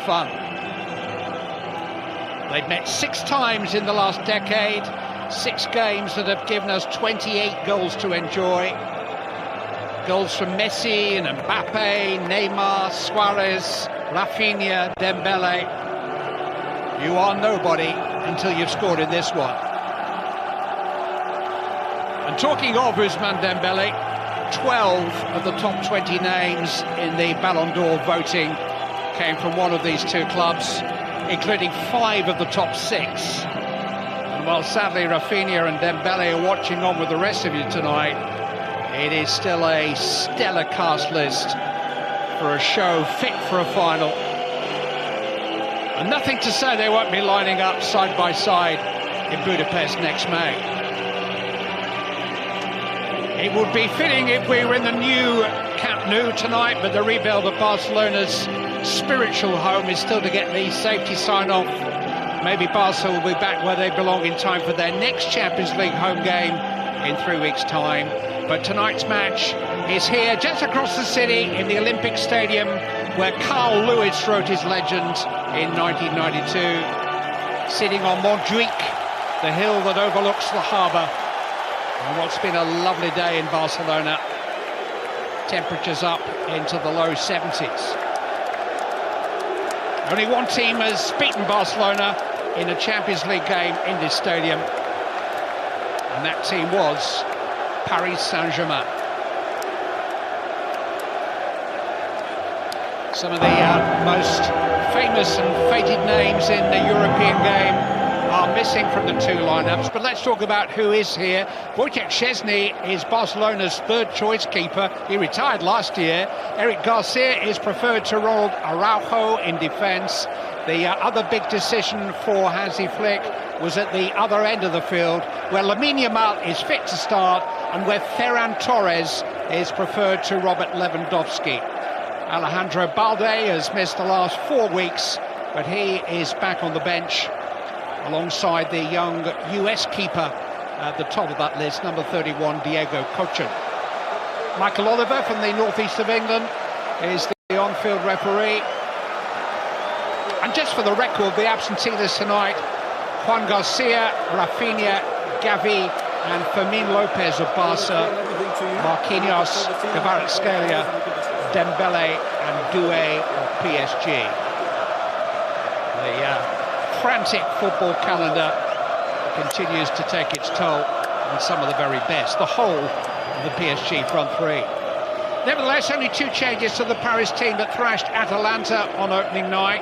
fun. They've met 6 times in the last decade, 6 games that have given us 28 goals to enjoy. Goals from Messi and Mbappe, Neymar, Suarez, Rafinha, Dembele. You are nobody until you've scored in this one. And talking of Ousmane Dembele, 12 of the top 20 names in the Ballon d'Or voting came from one of these 2 clubs, including 5 of the top 6. And while sadly Rafinha and Dembele are watching on with the rest of you tonight, it is still a stellar cast list for a show fit for a final. And nothing to say they won't be lining up side by side in Budapest next May. It would be fitting if we were in the new Camp Nou tonight, but the rebuild of Barcelona's spiritual home is still to get the safety sign-off. Maybe Barca will be back where they belong in time for their next Champions League home game in 3 weeks' time. But tonight's match is here, just across the city, in the Olympic Stadium, where Carl Lewis wrote his legend in 1992, sitting on Montjuic, the hill that overlooks the harbour. And what's been a lovely day in Barcelona. Temperatures up into the low 70s. Only one team has beaten Barcelona in a Champions League game in this stadium, and that team was Paris Saint-Germain. Some of the most famous and fated names in the European game are missing from the 2 lineups, but let's talk about who is here. Wojciech Szczesny is Barcelona's 3rd choice keeper. He retired last year. Eric Garcia is preferred to Ronald Araujo in defence. The other big decision for Hansi Flick was at the other end of the field, where Lamine Yamal is fit to start and where Ferran Torres is preferred to Robert Lewandowski. Alejandro Balde has missed the last 4 weeks, but he is back on the bench alongside the young US keeper at the top of that list, number 31, Diego Kochen. Michael Oliver from the northeast of England is the on-field referee. And just for the record, the absentee list tonight: Juan Garcia, Rafinha, Gavi and Fermin Lopez of Barca, Marquinhos, Kvaratskhelia, Dembele and Doué of PSG. The frantic football calendar continues to take its toll on some of the very best, the whole of the PSG front 3. Nevertheless, only 2 changes to the Paris team that thrashed Atalanta on opening night.